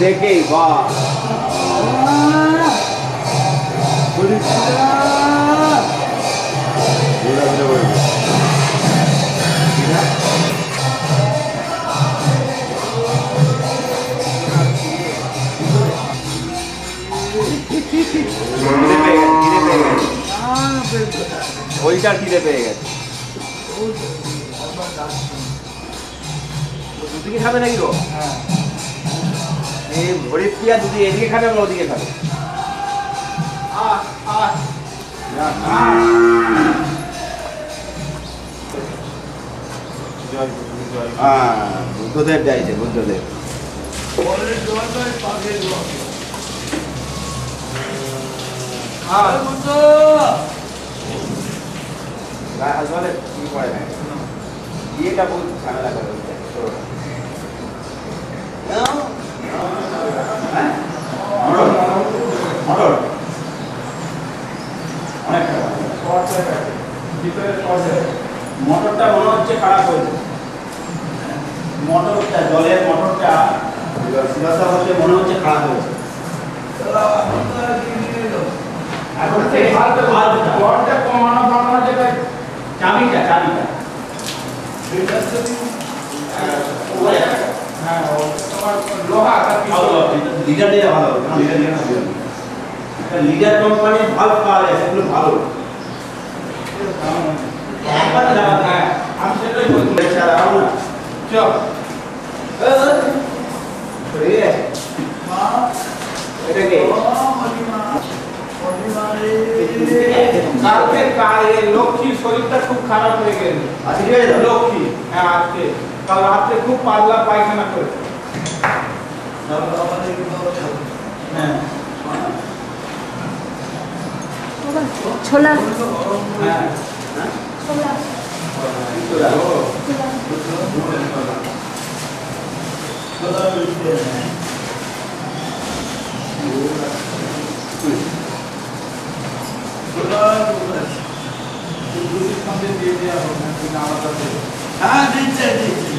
দেখেই বাহ ওইটার খিদে পেয়ে গেছে দুদিকে খাবে নাকি গো? এই ভরির পিয়া দুদি এদিকে খাবে আমরা ওদিকে খাবে বুদ্ধদেব যাইছে বুদ্ধদেব কি করে না বিয়েটা বহুত ঝামেলা করে মোটরটা মনে হচ্ছে খারাপ হয়েছে মোটরটা জলের মোটরটা হচ্ছে মনে হচ্ছে খারাপ হয়েছে চাবিটা চাবিটা লিডার দিয়ে ভালো লিডার কোম্পানির ভালো পাওয়া যায় সেগুলো ভালো আমি সেটাই বলছি লক্ষ্মীর শরীরটা খুব খারাপ হয়ে গেছে লক্ষ্মী হ্যাঁ আজকে কাল রাত্রে খুব পাতলা পায়খানা করেছে হ্যাঁ ছোলা হ্যাঁ ছোলা হ্যাঁ দিচ্ছে দিচ্ছে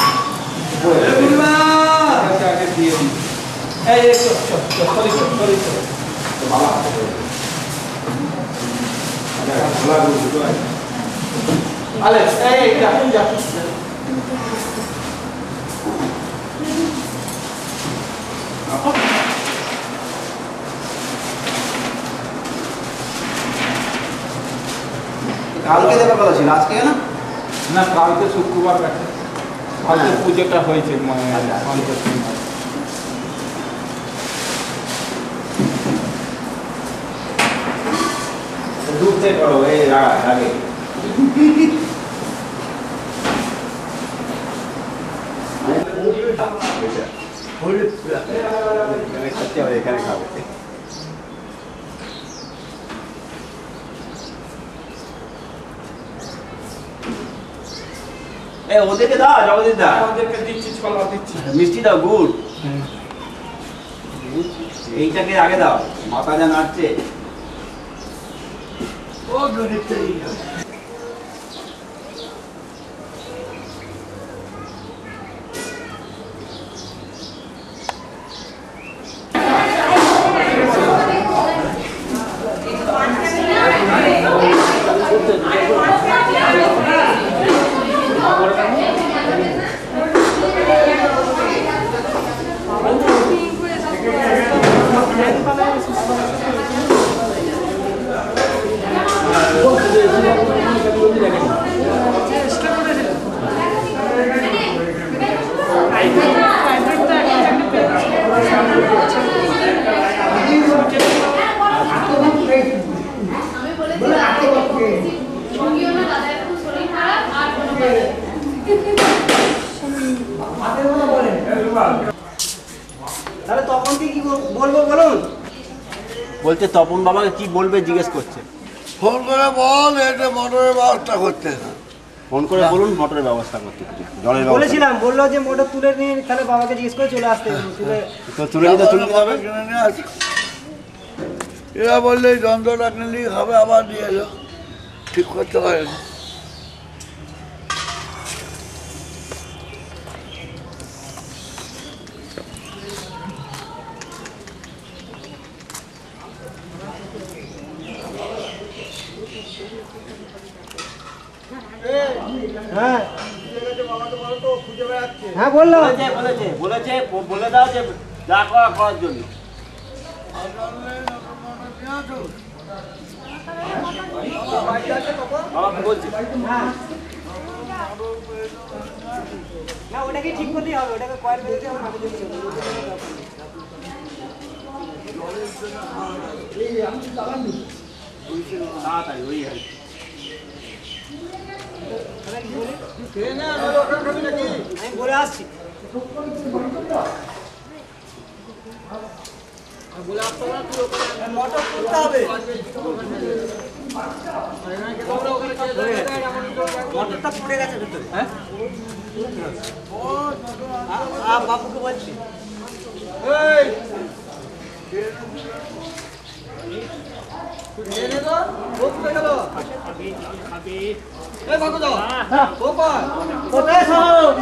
Alex, hey, ya. কালকে দেবার কথা ছিল আজকে না না কালকে শুক্রবার গেছে কালকে পুজোটা হয়েছে মানে ডুবতে করো এই আগে এখানে খাবে ওদেরকে দাও জগদীশ দা ওদেরকে দিচ্ছি ছোলা দিচ্ছি মিষ্টি দাও গুড় এইটাকে আগে দাও মাথা যা নাড়ছে ও গরিবটাই Thank you. বলছে তপন বাবাকে কি বলবে জিজ্ঞেস করছে। ফোন করে বল এটা মোটরের ব্যবস্থা করতে না। ফোন করে বলুন মোটরের ব্যবস্থা করতে, জলের ব্যবস্থা। বলেছিলাম, বললো যে মোটর তুলে নিয়ে তাহলে বাবাকে জিজ্ঞেস করে চলে আসতে তুলে তো তুলে নিতে হবে। কিনে নিয়ে আসি। এরা বললে এই যন্ত্রটা কিনলেই হবে, আবার নিয়ে এলো, ঠিক করতে পারেনি। হ্যাঁ হ্যাঁ বললো বলেছে বলে দাও যে যা করার জন্য। বাবাকে বলছি না, ওটাকে ঠিক করতেই হবে, ওটাকে কয়েল বেঁধে হবে, আমি দেখছি তাড়াতাড়ি ওই আর কি। আমি বলে আসছি। মোটর তুলতে হবে, মোটরটা পড়ে গেছে ভিতরে। হ্যাঁ বাবুকে বলছি কোথায় সব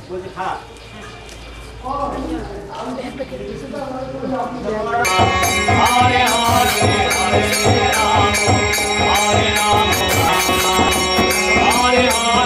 বলছি খারাপ Hare Hare Hare Rama Hare Rama Hare Hare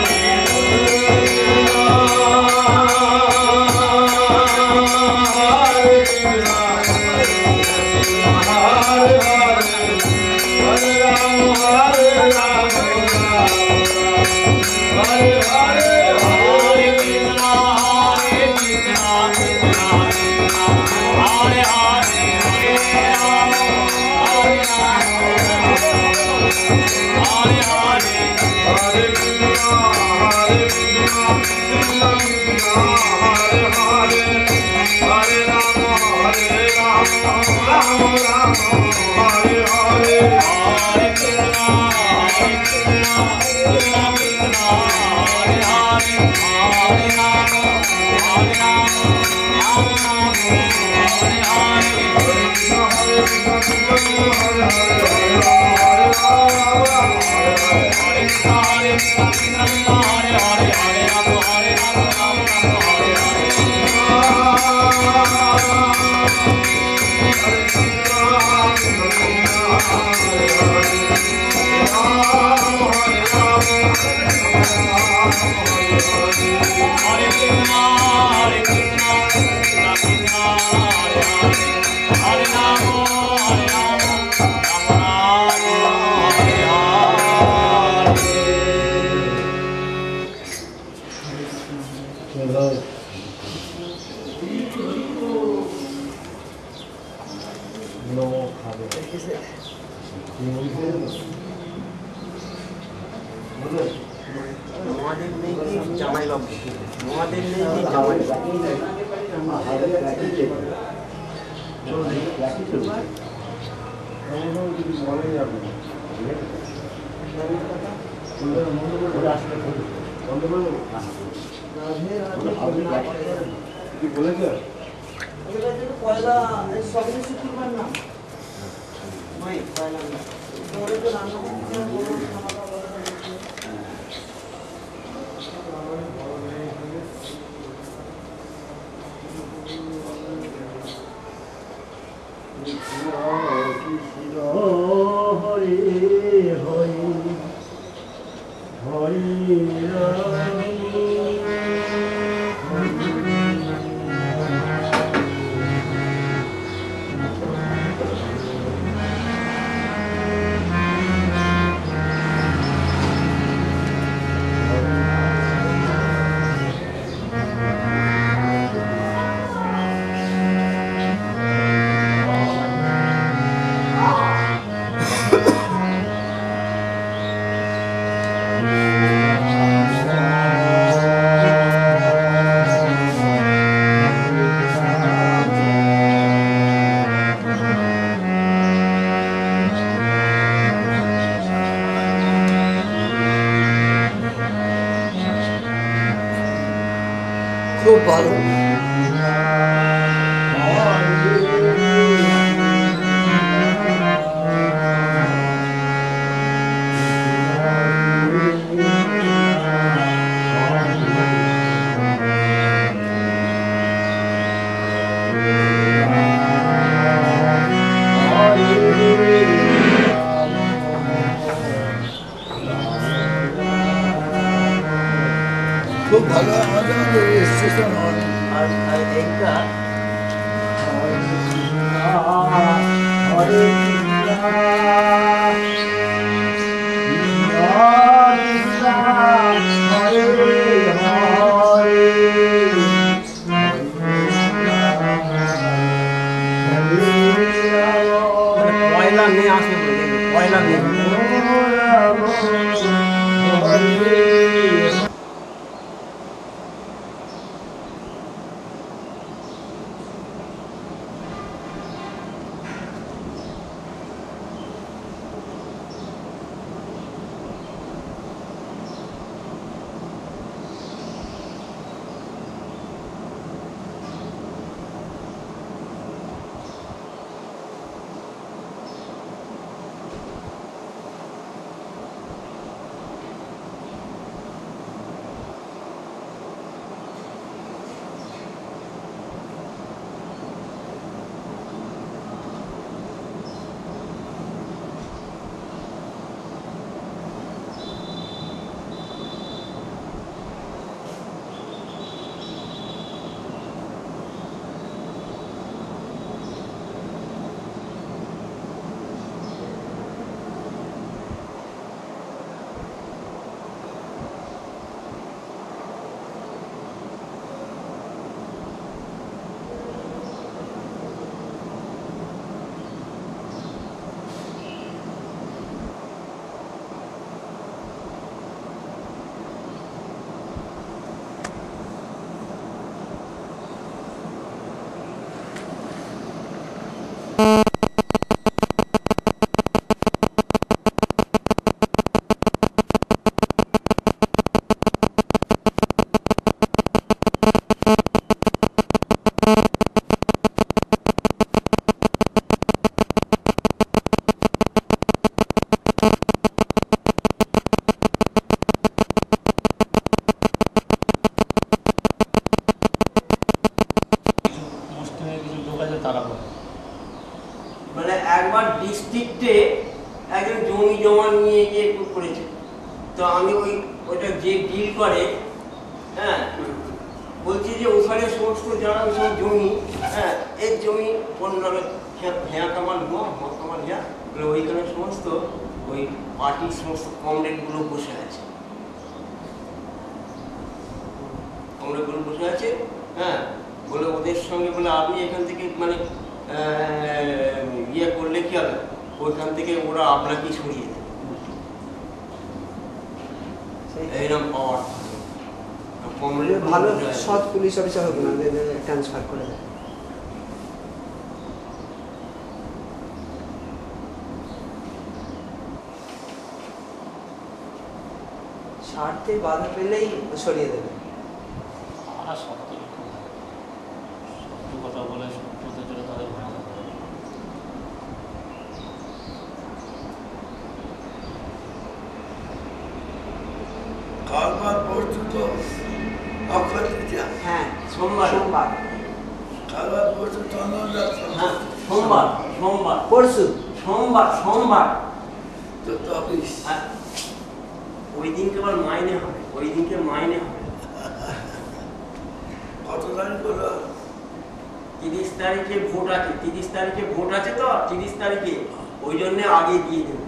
খুব ভালো। খুব ভালো আমাদের রেজিস্ট্রেশন হয়। আর এইটা পয়লা মে আসবে, পয়লা মে। মানে একবার ডিস্ট্রিক্টে একজন জমি জমা নিয়ে গিয়ে করেছে, তো আমি ওইটা যে ডিল করে, হ্যাঁ, বলছি যে ওখানে সমস্ত যারা ওইসব জমি, হ্যাঁ, এর জমি কোন নামে হ্যাঁ কামাল কামাল হ্যাঁ, ওইখানে সমস্ত ওই পার্টির সমস্ত কমরেডগুলো বসে আছে, কমরেডগুলো বসে আছে, হ্যাঁ, বলে ওদের সঙ্গে বলে আপনি এখান থেকে মানে ইয়ে করলে কি হবে, ওইখান থেকে ওরা আপনাকেই সরিয়ে দেবে, এইরকম পাওয়ার ভালো সৎ পুলিশ অফিসার হবে না, ট্রান্সফার করে দেয়। স্বার্থে বাধা পেলেই সরিয়ে দেবে। কথা বলে তাদের কালবার পরশু তো অক্ষয় তৃতীয়া। হ্যাঁ, সোমবার সোমবার কালবার পরশু চন্দন যাত্রা। হ্যাঁ, সোমবার সোমবার পরশু সোমবার সোমবার তো অফিস হ্যাঁ, ওই দিনকে আবার মাইনে হবে, ওই দিনকে মাইনে হবে। কত তারিখ হলো? 30 তারিখে ভোট আছে, 30 তারিখে ভোট আছে, তো 30 তারিখে ওই জন্য আগে দিয়ে দেবে।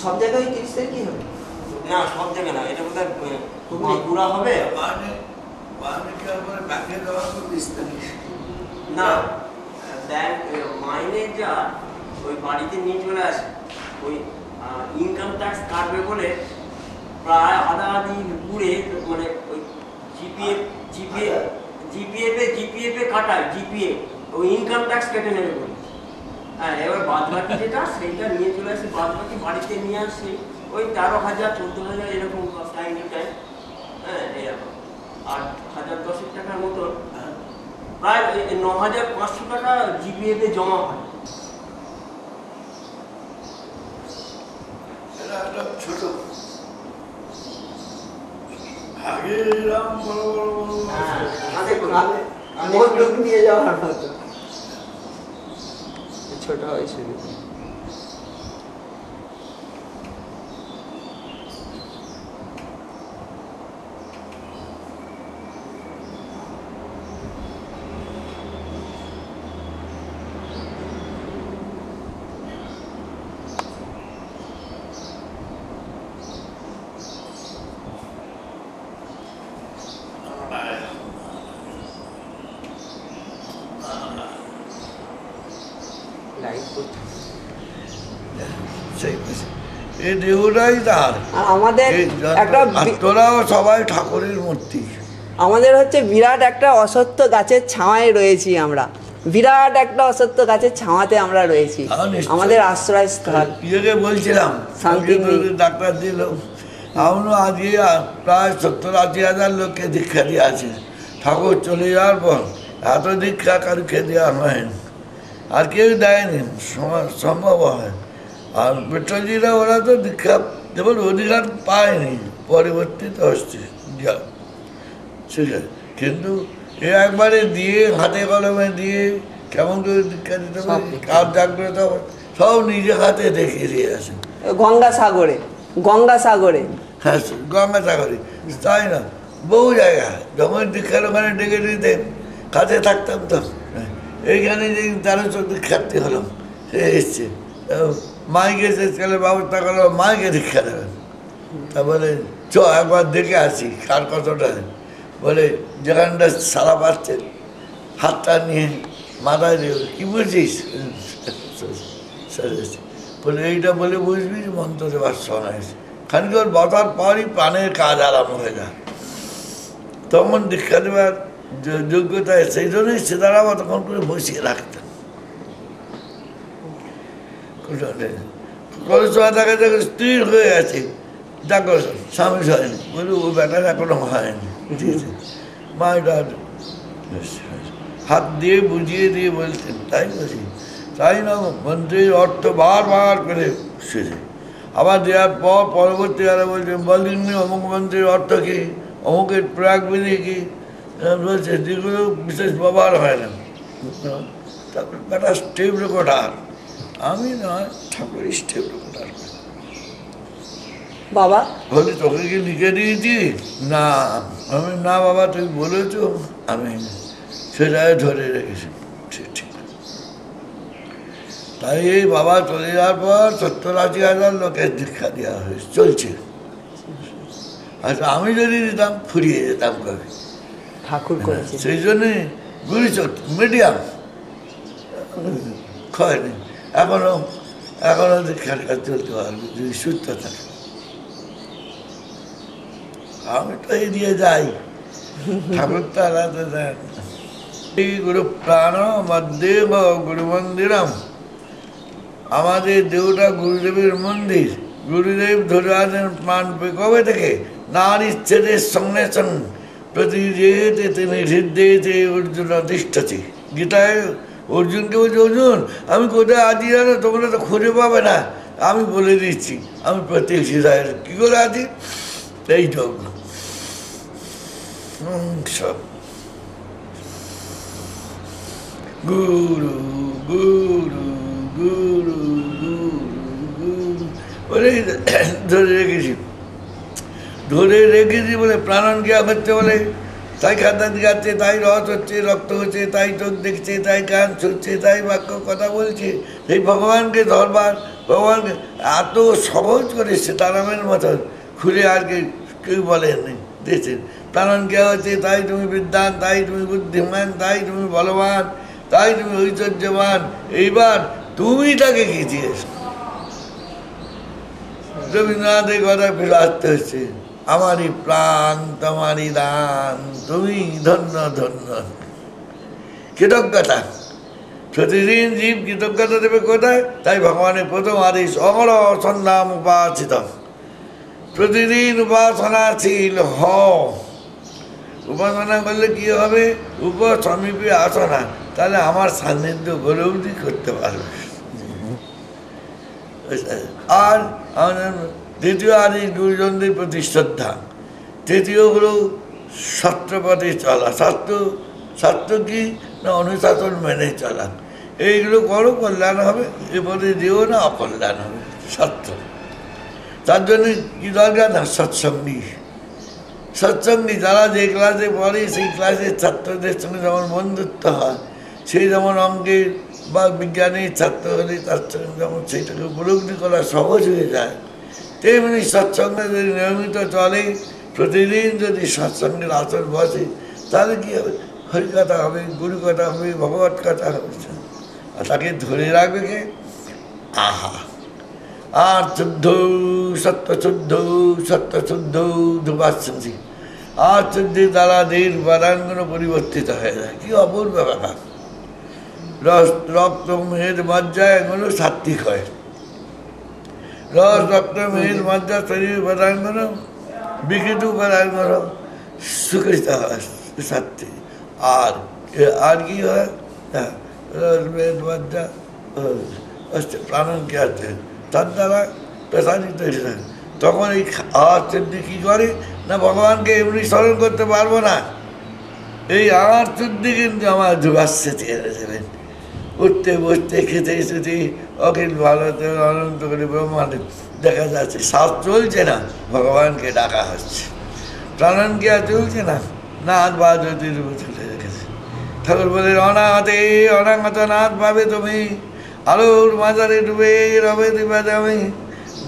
সব জায়গায় 30 তারিখই হবে না, সব জায়গায় না, এটা বোধহয় পুরা হবে মানে কি আবার ব্যাংকে দেওয়া তো 20 তারিখ না, ব্যাংক মাইনে যা ওই বাড়িতে নিয়ে চলে আসে, ওই ইনকাম ট্যাক্স কাটবে বলে প্রায় আধা ঘুরে, মানে ওই জিপিএফ এ কাটায়, জিপিএফ ওই ইনকাম ট্যাক্স কেটে নেবে বলে। হ্যাঁ, এবার বাদ বাকি যেটা সেইটা নিয়ে চলে আসি, বাদ বাকি বাড়িতে নিয়ে আসি ওই 13,000 14,000 এরকম টাইম টু টাইম। হ্যাঁ, এরকম 8,000 টাকার মতো, প্রায় 9,500 টাকা জিপিএতে জমা হয়। ছোট আগে এরকম বড় বড় লোক নিয়ে যাওয়ার মতো ছোট হয়েছিল। এই দেহটাই তার। আর আমাদের একটা তোরাও সবাই ঠাকুরের মূর্তি। আমাদের হচ্ছে বিরাট একটা অসত্য গাছের ছাওয়ায় রয়েছি আমরা, বিরাট একটা অসত্য গাছের ছাওয়াতে আমরা রয়েছি, আমাদের আশ্রয়স্থল। ইয়েকে বলছিলাম ডাক্তার দিল এখনো আজকে প্রায় 70-80 লোককে দীক্ষা দিয়ে আছে। ঠাকুর চলে যাওয়ার পর এত দীক্ষা কারুকে দেওয়া হয়নি, আর কেউ দেয়নি, সম্ভব হয়। আর পেট্রোলজিরা ওরা তো দীক্ষা যেমন অধিকার পায়নি, পরবর্তীতে হচ্ছে ঠিক আছে। কিন্তু এ একবারে দিয়ে হাতে কলমে দিয়ে কেমন করে দীক্ষা দিতে পারে, কার জাগ্রত হবে সব নিজে হাতে দেখিয়ে দিয়ে আসে। গঙ্গাসাগরে হ্যাঁ, গঙ্গাসাগরে তাই না, বহু জায়গা যখন দীক্ষার ওখানে ডেকে দিতে কাছে থাকতাম তো, এইখানে যে 1300 দীক্ষার্থী হলাম, সে এসছে মাইকে শেষকালে ব্যবস্থা করলো, মাইকে দীক্ষা দেবেন। তা বলে চ একবার দেখে আসি কার কতটা, বলে যেখানটা সারা পাচ্ছে হাতটা নিয়ে মাথায় দিয়ে কী বুঝছিস, বলে এইটা বলে বুঝবি মন্ত্র দেওয়ার সময় আছে, খানিকর বসার পরই প্রাণের কাজ আরম্ভ হয়ে যায়। তখন দীক্ষা দেওয়ার যোগ্যতায় সেই জন্যই সেদারা তখন করে বসিয়ে রাখতেন। কোনো সময় দেখা যায় স্থির হয়ে আছে, দেখো স্বামী হয়নি, বলি ও ব্যাটার এখনো হয়নি, ঠিক আছে। মা এটা হাত দিয়ে বুঝিয়ে দিয়ে বলতেন, তাই বলছি তাই না, মন্ত্রীর অর্থ বারবার করে শুনে আবার দেওয়ার পর পরবর্তী আরে বলছেন বলেননি অমুক মন্ত্রীর অর্থ কী, অমুকের প্রয়াগ বিধি কী বলছে, যেগুলো বিশেষ ব্যবহার হয় না। তারপর একটা স্টেপ রেকর্ডার, আমি নয় ঠাকুর স্টেপ রেকর্ডার বাবা বলি তোকে কি লিখে দিয়েছি, না আমি না বাবা তুই বলেছ, আমি সেটাই ধরে রেখেছি, ঠিক। তাই এই বাবা চলে যাওয়ার পর 70-80 লোকের দীক্ষা দেওয়া হয়েছে, চলছে। আচ্ছা আমি যদি দিতাম ফুরিয়ে যেতাম কবে, ঠাকুর করেছে সেই জন্যে গুরুচট মিডিয়াম হয়নি, এখনো দীক্ষার কাজ চলতে পারবে যদি সুস্থ থাকে। আমি তো এই দিয়ে যাই, ঠাকুর তো আলাদা দেন। গুরু প্রাণ মধ্যেব গুরু মন্দিরম, আমাদের দেউটা গুরুদেবের মন্দির। গুরুদেব ধরে আছেন প্রাণ কবে থেকে, নার ইচ্ছেদের সঙ্গে সঙ্গে প্রতি যেতে তিনি হৃদয়েতে অর্জুন অধিষ্ঠতে। গীতায় অর্জুনকে বলছে, অর্জুন আমি কোথায় আছি জানো, তোমরা তো খুঁজে পাবে না, আমি বলে দিচ্ছি আমি প্রত্যেক হৃদয়ের কী করে আছি, এই যোগ সব গুরু গুরু গুরু গুরু গুরু বলে ধরে রেখেছি বলে প্রাণন জ্ঞান হচ্ছে বলে, তাই খাতা দিঘাচ্ছে, তাই রস হচ্ছে, রক্ত হচ্ছে, তাই চোখ দেখছে, তাই কান ছুটছে, তাই বাক্য কথা বলছে। সেই ভগবানকে ধরবার, ভগবানকে এত সহজ করে সীতারামের মতন খুলে আর কেউ বলেননি দিয়েছেন। প্রাণন জ্ঞান হচ্ছে, তাই তুমি বিদ্বান, তাই তুমি বুদ্ধিমান, তাই তুমি বলবান, তাই তুমি ঐশ্বর্যবান। এইবার তুমি তাকে কি দিয়েছ, রবীন্দ্রনাথের কথা ফিরে আসতে হচ্ছে, আমারই প্রাণ তোমারই দান, তুমি ধন্য ধন্য। কৃতজ্ঞতা প্রতিদিন জীব কৃতজ্ঞতা দেবে কোথায়? তাই ভগবানের প্রথম আদেশ অমর সন্ধাম উপাসিত, প্রতিদিন উপাসনাশীল হ। উপাসনা করলে কি হবে? উপসমীপে আসো না, তাহলে আমার সান্নিধ্য উপলব্ধি করতে পারবে। আর আমাদের দ্বিতীয় আদেশ গুরুজনদের প্রতি শ্রদ্ধা। তৃতীয় হলো শাস্ত্রপথে চলা। শাস্ত্র কি না? অনুশাসন মেনে চলা। এইগুলো করো, কল্যাণ হবে। এ পথে যেও না, অকল্যাণ হবে। সত্য। তার জন্য কি দরকার? না সৎসঙ্গী। সৎসঙ্গী যারা যে ক্লাসে পড়ে সেই ক্লাসের ছাত্রদের সঙ্গে যেমন বন্ধুত্ব হয়, সেই যেমন অঙ্কের বা বিজ্ঞানের ছাত্র হলে তার সঙ্গে যেমন সেইটাকে উপলব্ধি করা সহজ হয়ে যায়, তেমনি সৎসঙ্গে যদি নিয়মিত চলে, প্রতিদিন যদি সৎসঙ্গের আসর বসে, তাহলে কী হবে? হরিকথা হবে, গুরুকথা হবে, ভগবত কথা হবে। আর তাকে ধরে রাখবে কে? আহা। আর সত্যশুদ্ধ ধুবাসী। আর শুদ্ধির দ্বারা দেহের উপাদানগুলো পরিবর্তিত হয়ে যায়। কি অপূর্ব ব্যাপার! রক্ত মেহের মজ্জা এগুলো সাত্বিক হয়। রক্ত মেহের মজ্জা শরীর উপাদানগুলো বিকৃত উপাদানগুলো সুকৃত হয়, সাত্বিক। আর কি হয়? রস মেহের মজ্জা প্রাণন কে আছে, তার দ্বারা পেশাদি তৈরি হয়। তখন এই আহার শুদ্ধি কী করে না? ভগবানকে এমনি স্মরণ করতে পারবো না। এই আহার শুদ্ধি কিন্তু আমার যুবাশ্রে ছেড়ে দেবেন। উঠতে বসতে খেতে শুতে অখিল ভারতে অনন্ত করে ব্রহ্মাণ্ড দেখা যাচ্ছে। শ্বাস চলছে না, ভগবানকে ডাকা হচ্ছে। প্রাণন কি আর চলছে না? নাথ বা জ্যোতির চলে রেখেছে। ঠাকুর বলে অনাগত নাথ ভাবে তুমি, আলোর মাজারে ডুবে রবে দিবা যাবে,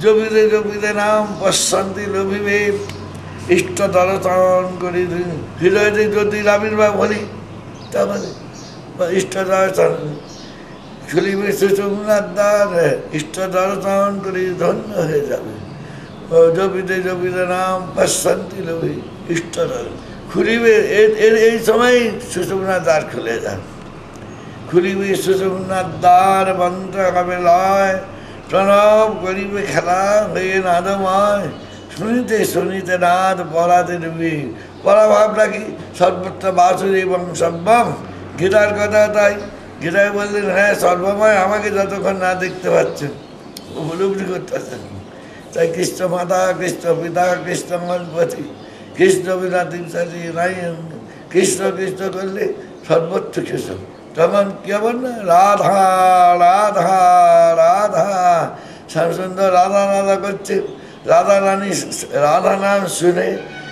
জপিতে জপিতে নাম পশ্চান্তি লোভিবে, ইষ্ট দর্শন করি হৃদয়তে জ্যোতির আবির্ভাব হলি, তারপরে ইষ্ট দর্শন খুলিবে সুষুম্নার দ্বার, ইষ্ট দর্শন করি ধন্য হয়ে যাবে। জপিতে জপিতে নাম পশ্চান্তি লোভি, ইষ্ট খুলিবে। এই সময় সুষুম্নার দ্বার খুলে যাবে। খুলিবে সুষুম্নার দ্বার, মন্ত্র হবে লয়, প্রণব করিবে খেলা হয়ে নাদময়, শুনিতে শুনিতে নাদ পড়াতে ডুবি। পড়া ভাবটা কি? সর্বত্র বাসুদেবং সর্বম। গীতার কথা তাই। গীতায় বললেন, হ্যাঁ সর্বময়, আমাকে যতক্ষণ না দেখতে পাচ্ছেন, উপলব্ধি করতেছেন। তাই কৃষ্ণ মাতা, কৃষ্ণ পিতা, কৃষ্ণ গণপতি, কৃষ্ণ বিনা তিনসারি নাই। কৃষ্ণ কৃষ্ণ করলে সর্বত্র কৃষ্ণ। তখন কেমন না? রাধা রাধা রাধা, শ্যামসুন্দর রাধা রাধা করছে। রাধা রানী রাধা নাম শুনে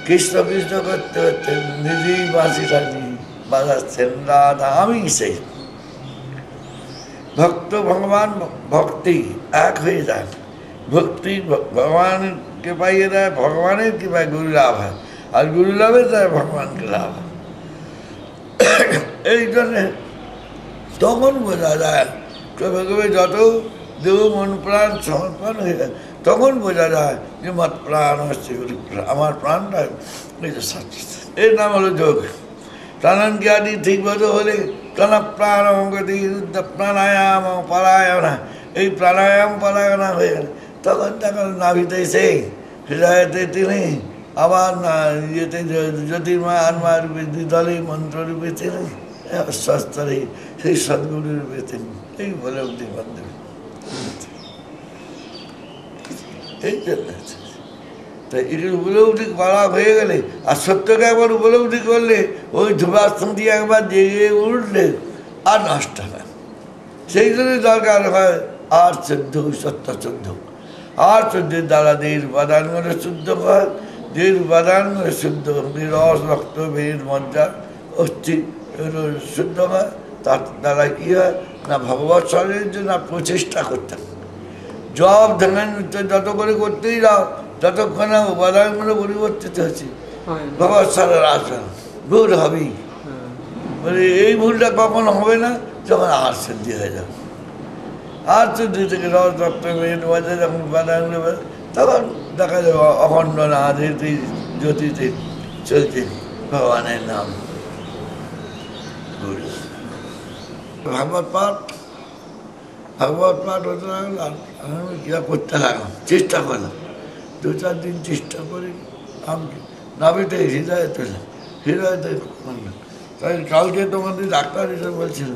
কৃষ্ণ কৃষ্ণ করতে করতে নিজেই বাঁশিটা নিয়ে বাজাচ্ছেন। রাধা আমি সেই ভক্ত, ভগবান ভক্তি এক হয়ে যায়। ভক্তি ভগবানকে পাইয়ে দেয়, ভগবানের কি পায়? গুরু লাভ হয়। আর গুরু লাভে দেয় ভগবানকে লাভ হয়। এই জন্যে তখন বোঝা যায়, কবে কবে যত দেহ মন প্রাণ সমর্পণ হয়ে যায়, তখন বোঝা যায় যে মত প্রাণ হচ্ছে আমার প্রাণটা এই যে সাথে। এর নাম হলো যোগ। প্রাণান জ্ঞানী ঠিকমতো হলে প্রাণ প্রাণ গতি প্রাণায়াম পরায়ণা, এই প্রাণায়াম পরায়ণা হয়ে গেলে তখন নাভিতে সেই হৃদয়তে তিনি, আবার না ইয়েতে জ্যোতির্ময় আত্মা রূপে দ্বিদলে মন্ত্ররূপে তিনি, সস্তরে সেই সদ্গুরু রূপে তিনি। এই বলে অবধি বান্ধব এই জন্য। তাই এগুলো উপলব্ধি করা হয়ে গেলে, আর সত্যকে একবার উপলব্ধি করলে, ওই ধুবাস্থান দিয়ে একবার জেগে উঠলে আর নষ্ট হয়। সেই জন্যই দরকার হয় আর শুদ্ধ, সত্য শুদ্ধ। আর শুদ্ধের দ্বারা দেহের উপাদানগুলো শুদ্ধ হয়। দেহের উপাদানগুলো শুদ্ধ, রস রক্ত বেদ মজ্জা অস্থি শুদ্ধ হয়। তার দ্বারা কী হয় না? ভগবত স্মরণের জন্য প্রচেষ্টা করতে হবে। জব ধ্যান যত করে করতেই যাও, যতক্ষণ না উপাদানগুলো পরিবর্তিত হচ্ছে, ভগবত স্মরণের আসন ভুল হবেই। মানে এই ভুলটা কখন হবে না? যখন আর শুদ্ধি হয়ে যাবে। আর শুদ্ধি থেকে রস রক্ত মেদ মজ্জা যখন উপাদানগুলো, তখন দেখা যাবে অখণ্ড নাদেতে জ্যোতিতে চলছে ভগবানের নাম। ভাগবত পাঠ হতে লাগলো, আর আমি ক্রিয়া করতে লাগলাম, চেষ্টা করলাম, 2-4 দিন চেষ্টা করি, আমি নাভিতে হৃদয়ে পেলাম, হৃদয়তে করলাম। তাই কালকে তোমাদের ডাক্তার হিসেবে বলছিল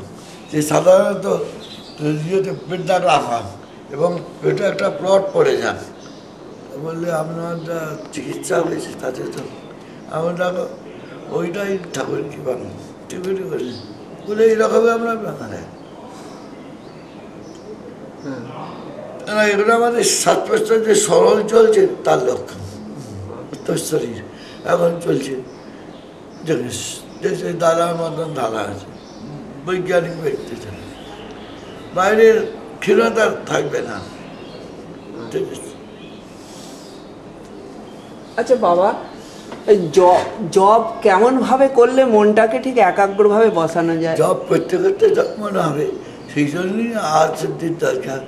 যে সাধারণত ইয়েতে পেটটা রাখা এবং পেটে একটা প্লট পড়ে যান, বললে আপনার যা চিকিৎসা হয়েছে তাতে তো আমি দেখো ওইটাই ঠাকুর কি বানো টিভিটি বলি বলে এইরকমই আমরা ব্যাপারে এগুলো আমাদের শ্বাস-প্রশ্বাস যে সরল চলছে তার লক্ষণ। শরীর এখন চলছে যে দাদার মতন ধারা আছে, বৈজ্ঞানিক ব্যক্তি বাইরের ক্ষীণতা থাকবে না। ঠিক আছে। আচ্ছা বাবা, জব কেমন ভাবে করলে মনটাকে ঠিক একাগ্রভাবে বসানো যায়? জব করতে করতে যখন হবে সেই জন্যই আর শুদ্ধির দরকার।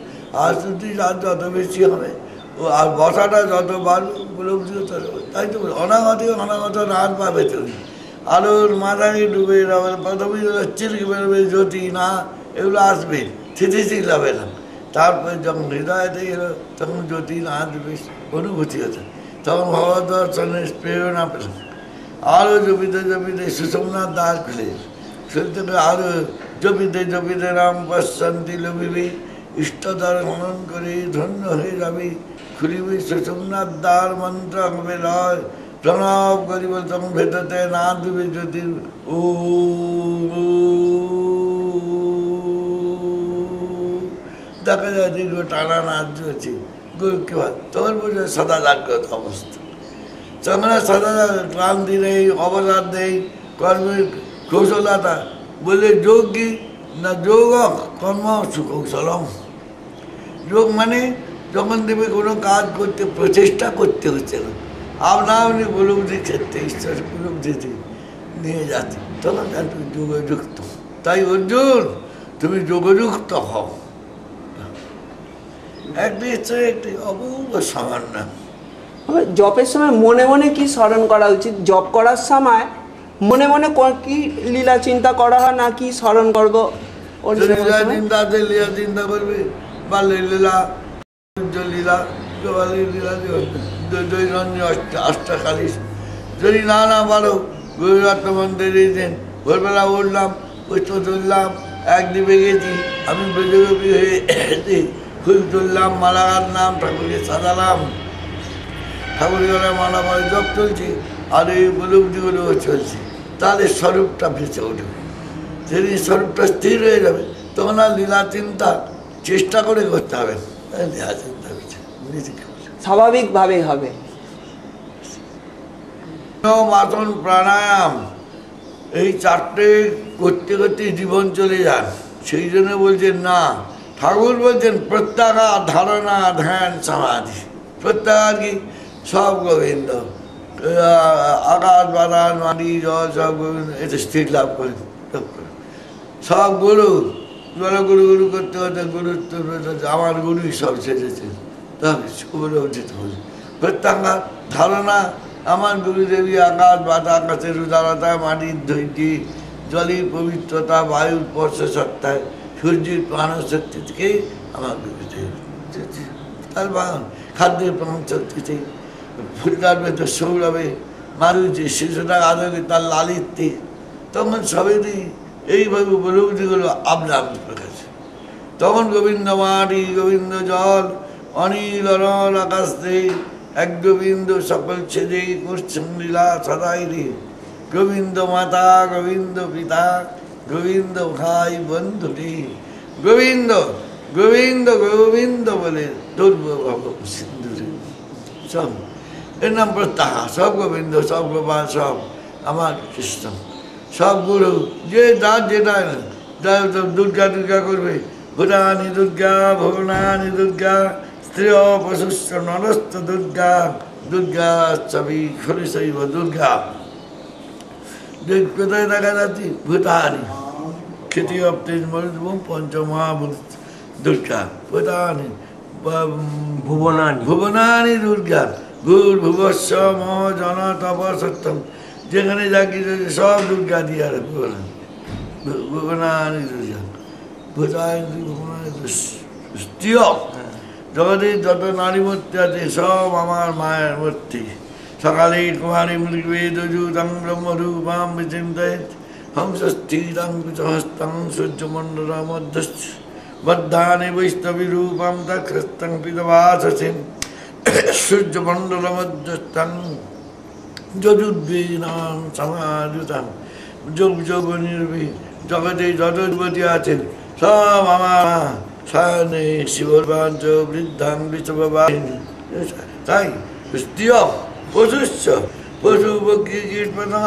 আর শুদ্ধি আর যত বেশি হবে ও আর বসাটা যত বাড়বে উপলব্ধি হতে হবে। তাই তো অনাগত রাত পাবে তুমি আলোর মাথায় ডুবে যাবে, প্রথমে চিরকি বেরোবে জ্যোতি না, এগুলো আসবে, স্থিতিশীল হবে না। তারপরে যখন হৃদয়তে এলো তখন জ্যোতি না দেবে অনুভূতি হতো, তখন ভগবত দর্শনের প্রেরণা পেলাম। আরও জপিতে জপিতে সুষমনাথ দ্বার খুলে শুনতে আরও জপিতে রাম পশ্যন্তি লবিবি, ইষ্টদ্বার মনন করে ধন্য হয়ে যাবি, খুলিবি সুষমনাথ দ্বার, মন্ত্র হবে লয়, প্রণব করিব তখন ভেতরতে না দেবে জ্যোতি। ও দেখা যায় দীর্ঘ টানা নাচ হচ্ছে গুরু কে তখন বুঝবে সদা জাগ্রত অবস্থা। তখন সদা ক্লান্তি নেই, অবসাদ নেই, কর্মের কৌশলতা বলে যোগ কি না, যোগ কর্ম সুকৌশলম। যোগ মানে যখন দেবে কোনো কাজ করতে প্রচেষ্টা করতে হচ্ছে না, আপনি উপলব্ধির ক্ষেত্রে ঈশ্বর উপলব্ধিতে নিয়ে যাচ্ছে, তখন তুমি যোগযুক্ত। তাই অর্জুন তুমি যোগযুক্ত হও। একটি ঈশ্বর একটি অপূর্ব সামান্য। জপের সময় মনে মনে কি স্মরণ করা উচিত? জপ করার সময় মনে মনে কি লীলা চিন্তা করা হয় না কি স্মরণ করবো? লীলা চিন্তা আছে, লীলা চিন্তা করবে, বাল্যের লীলা, লীলা, গোপালের লীলা, দৈনন্দিন অষ্টকালী। যদি না পারো গুরুরত্ন মন্দিরে দিন ভোরবেলা উঠলাম, পুষ্প তুললাম, এক দ্বীপে গেছি, আমি ব্রজগোপী হয়ে ফুল তুললাম, মালা গাঁথলাম, ঠাকুরকে সাজালাম, ঠাকুরের গলায় মালা পরে জপ চলছে, আর এই উপলব্ধিগুলো চলছে, তাদের স্বরূপটা ভেসে উঠবে। যেদিন স্বরূপটা স্থির হয়ে যাবে তখন আর লীলা চিন্তা চেষ্টা করে করতে হবে, লীলা চিন্তা করছে স্বাভাবিকভাবেই হবে। আসন প্রাণায়াম এই 4টে করতে করতে জীবন চলে যান। সেই জন্য বলছেন না, ঠাকুর বলছেন প্রত্যাহার, ধারণা, ধ্যান, সমাধি। প্রত্যাহার কি? সব গোবিন্দ, আকাশ বাতাস মাটি জল সব গোবিন্দ, এতে স্থির লাভ করে সব গুরু। গুরু গুরু করতে করতে গুরুত্ব আমার গুরুই সব সেজেছে, তবে উপলব্ধিত হল। প্রত্যাহার ধারণা, আমার গুরুদেবী আকাশ বাতাস, আকাশের উদারতা, মাটির ধৈর্য, জলের পবিত্রতা, বায়ুর স্পর্শ সত্তায়, সূর্যের প্রাণশক্তি থেকেই আমার গুরুদেব। তার বাগান খাদ্যের প্রাণ শক্তিতে, ফুলটার ভেতর সৌরভে, মানুষে শিশুটা আদরে তার লালিত্যে, তখন সবেরই এইভাবে উপলব্ধিগুলো আপনার প্রকাশ। তখন গোবিন্দ মাটি, গোবিন্দ জল, অনিল অনল আকাশ দেই, এক গোবিন্দ সকল ছেদে করছেন লীলা সদাই রে। গোবিন্দ মাতা, গোবিন্দ পিতা, গোবিন্দ ভাই বন্ধু রে। গোবিন্দ গোবিন্দ গোবিন্দ বলে দুর্ভব সিন্ধুরে সব এর নাম প্রত্যাহার। সব গোবিন্দ, সব গোপাল, সব আমার কৃষ্ণ, সব গুরু। যে যার যেটা দুর্গা দুর্গা করবে, ভূতানি দুর্গা, ভুবনানি দুর্গা, স্ত্রী পশুশ্চ নরস্থ দুর্গা, দুর্গা ছবি খরিশৈব দুর্গা। কোথায় দেখা যাচ্ছে? ভূতানি ক্ষিতি অপ্তেজ মরুদ্ভূম পঞ্চমহাভূত দুর্গা, ভূতানি ভুবনানি, ভুবনানি দুর্গা। গুর ভুবস্ব মহ জন তপ সত্যম, যেখানে যা কিছু সব দুর্গা দিয়ে আর ভুবনানি দুর্গা। বোঝায় স্ত্রীয় জগতে যত নারী মূর্তি আছে সব আমার মায়ের মূর্তি। সকালে কুমারী মৃগবেদযুতং ব্রহ্মরূপাম বিচিন্তয়েৎ হংসস্থিরং কুচহস্তং সূর্যমণ্ডলমধ্যস্থ বদ্ধানি বৈষ্ণবীরূপম তৎখ্রস্তং পিতবাসসিং সূর্যমণ্ডলমধ্যস্থং যজুর্বেদাং সমাযুতং যোগ যোগ নির্বি জগতে যত যুবতী আছেন সব আমার সায়নে শিবর্বাঞ্চ বৃদ্ধাং বিশ্ববাহিনী। তাই স্ত্রীয় পশুশ্চ পশু পক্ষী কীট পতঙ্গ